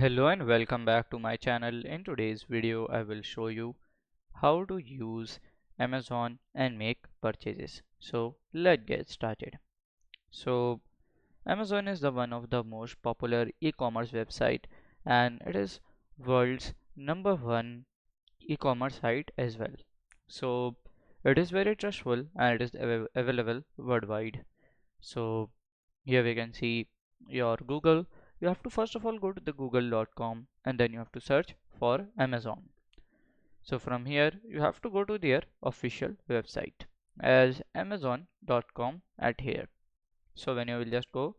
Hello and welcome back to my channel. In today's video I will show you how to use Amazon and make purchases. So let's get started. So Amazon is the one of the most popular e-commerce website, and it is world's number one e-commerce site as well. So it is very trustful and it is available worldwide. So here we can see your Google. You have to first of all go to the google.com and then you have to search for Amazon. So from here you have to go to their official website as amazon.com at here. So when you will just go,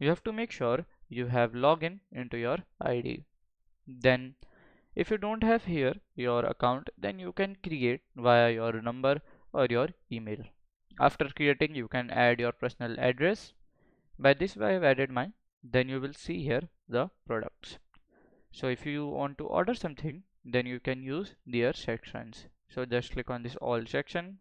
you have to make sure you have login into your ID. Then if you don't have here your account, then you can create via your number or your email. After creating, you can add your personal address. By this way I have added mine. Then you will see here the products. So if you want to order something, then you can use their sections. So just click on this all section.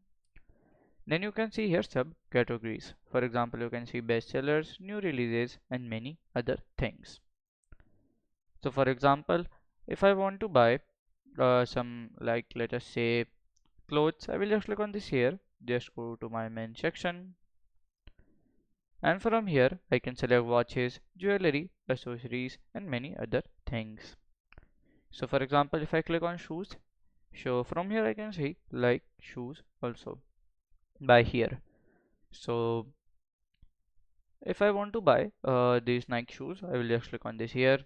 Then you can see here subcategories. For example, you can see bestsellers, new releases, and many other things. So for example, if I want to buy some, like, let us say clothes, I will just click on this here. Just go to my main section, and from here I can select watches, jewelry, accessories, and many other things. So for example, if I click on shoes, so from here I can see like shoes also by here. So if I want to buy these Nike shoes, I will just click on this here,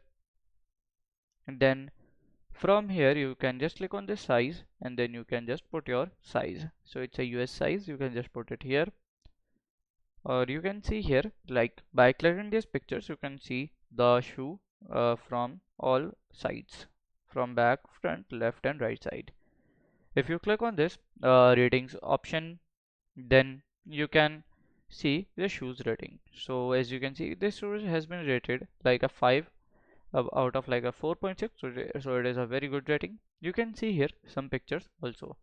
and then from here you can just click on this size, and then you can just put your size. So it's a US size, you can just put it here. Or you can see here, like, by clicking these pictures you can see the shoe from all sides, from back, front, left and right side. If you click on this ratings option, then you can see the shoes rating. So as you can see, this shoe has been rated like a 5 out of like a 4.6. So it is a very good rating. You can see here some pictures also.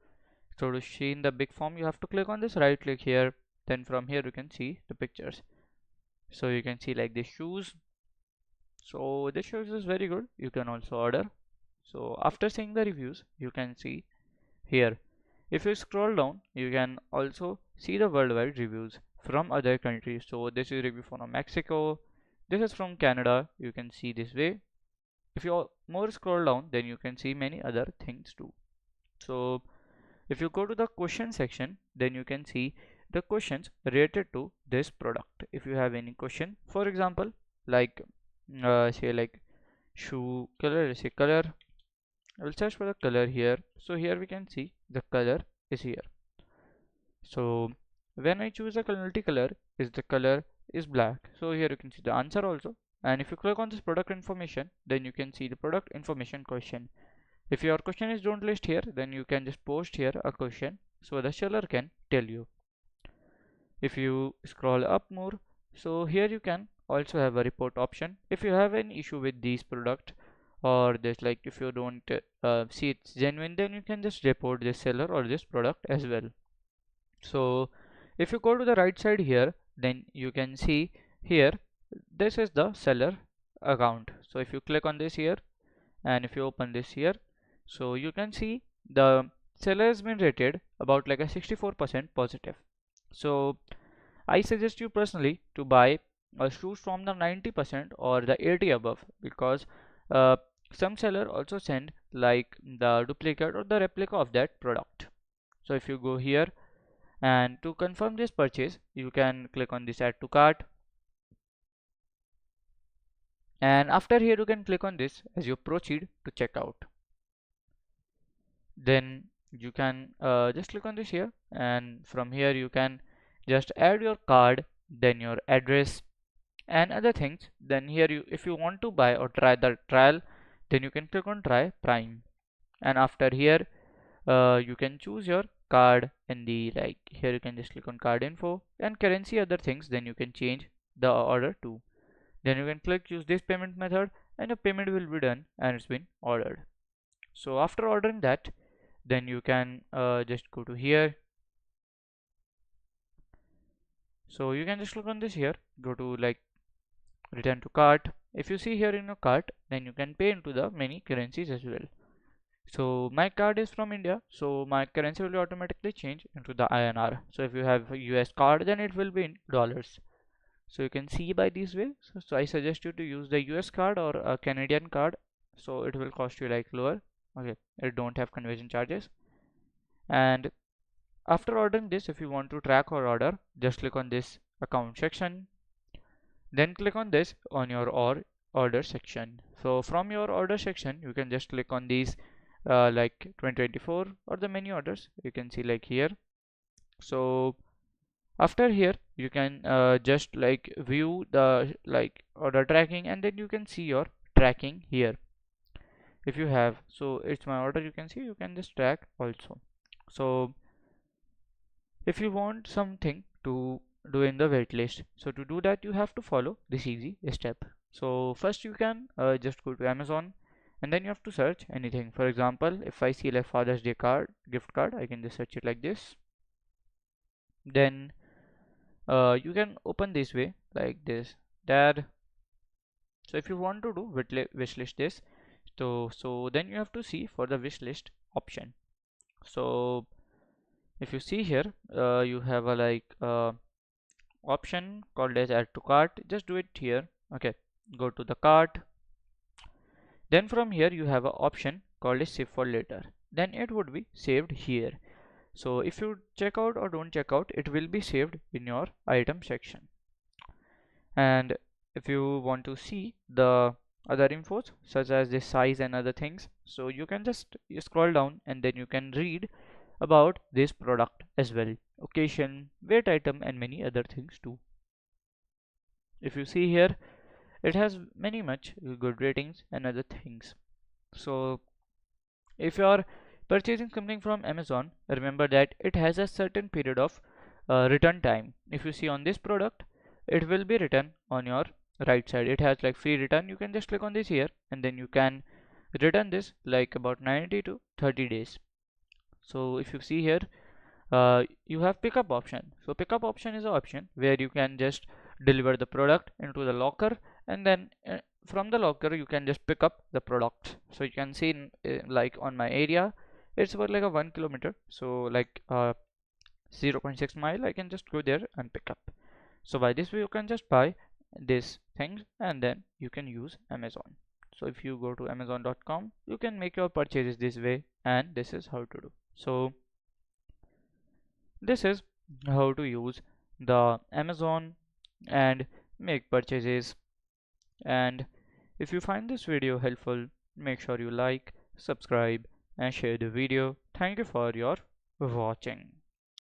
So to see in the big form, you have to click on this, right click here, then from here you can see the pictures. So you can see like the shoes. So this shoes is very good, you can also order. So after seeing the reviews, you can see here, if you scroll down, you can also see the worldwide reviews from other countries. So this is review from Mexico, this is from Canada, you can see this way. If you more scroll down, then you can see many other things too. So if you go to the question section, then you can see the questions related to this product. If you have any question, for example, like say like shoe color, say color, I will search for the color here. So here we can see the color is here. So when I choose a multicolor, is the color is black. So here you can see the answer also. And if you click on this product information, then you can see the product information question. If your question is don't list here, then you can just post here a question so the seller can tell you. If you scroll up more, so here you can also have a report option. If you have any issue with these product, or this, like, if you don't see it's genuine, then you can just report this seller or this product as well. So if you go to the right side here, then you can see here, this is the seller account. So if you click on this here, and if you open this here, so you can see the seller has been rated about like a 64% positive. So I suggest you personally to buy shoes from the 90% or the 80 above, because uh, some seller also send like the duplicate or the replica of that product. So if you go here, and to confirm this purchase, you can click on this add to cart, and after here you can click on this as you proceed to checkout. Then you can just click on this here, and from here you can just add your card, then your address and other things. Then here you, if you want to buy or try the trial, then you can click on try prime, and after here you can choose your card in the, like, here you can just click on card info and currency other things, then you can change the order to, then you can click use this payment method and your payment will be done and it's been ordered. So after ordering that, then you can just go to here. So you can just click on this here, go to like return to cart, if you see here in your cart, then you can pay into the many currencies as well. So my card is from India, so my currency will automatically change into the INR. So if you have a US card, then it will be in dollars. So you can see by this way. So I suggest you to use the US card or a Canadian card. So it will cost you like lower. Okay, it don't have conversion charges. And after ordering this, if you want to track or order, just click on this account section. Then click on this on your order section. So from your order section, you can just click on these like 2024 or the menu orders. You can see like here. So after here, you can just like view the like order tracking, and then you can see your tracking here. If you have, so it's my order, you can see, you can just track also. So if you want something to do in the waitlist, so to do that you have to follow this easy step. So first you can just go to Amazon, and then you have to search anything. For example, if I see like Father's Day card, gift card, I can just search it like this. Then you can open this way like this, dad. So if you want to do wish list this, so then you have to see for the wish list option. So if you see here, you have a like option called as add to cart. Just do it here. Okay, go to the cart. Then from here you have an option called as save for later. Then it would be saved here. So if you check out or don't check out, it will be saved in your item section. And if you want to see the other infos such as the size and other things, so you can just scroll down and then you can read about this product as well, occasion, weight item, and many other things too. If you see here, it has many much good ratings and other things. So if you are purchasing something from Amazon, remember that it has a certain period of return time. If you see on this product, it will be written on your right side. It has like free return. You can just click on this here, and then you can return this like about 90 to 30 days. So if you see here, you have pickup option. So pickup option is an option where you can just deliver the product into the locker, and then from the locker you can just pick up the product. So you can see like on my area, it's about like a 1 kilometer, so like 0.6 mile. I can just go there and pick up. So by this way you can just buy these things, and then you can use Amazon. So if you go to amazon.com, you can make your purchases this way, and this is how to do. So this is how to use the Amazon and make purchases. And if you find this video helpful, make sure you like, subscribe, and share the video. Thank you for your watching.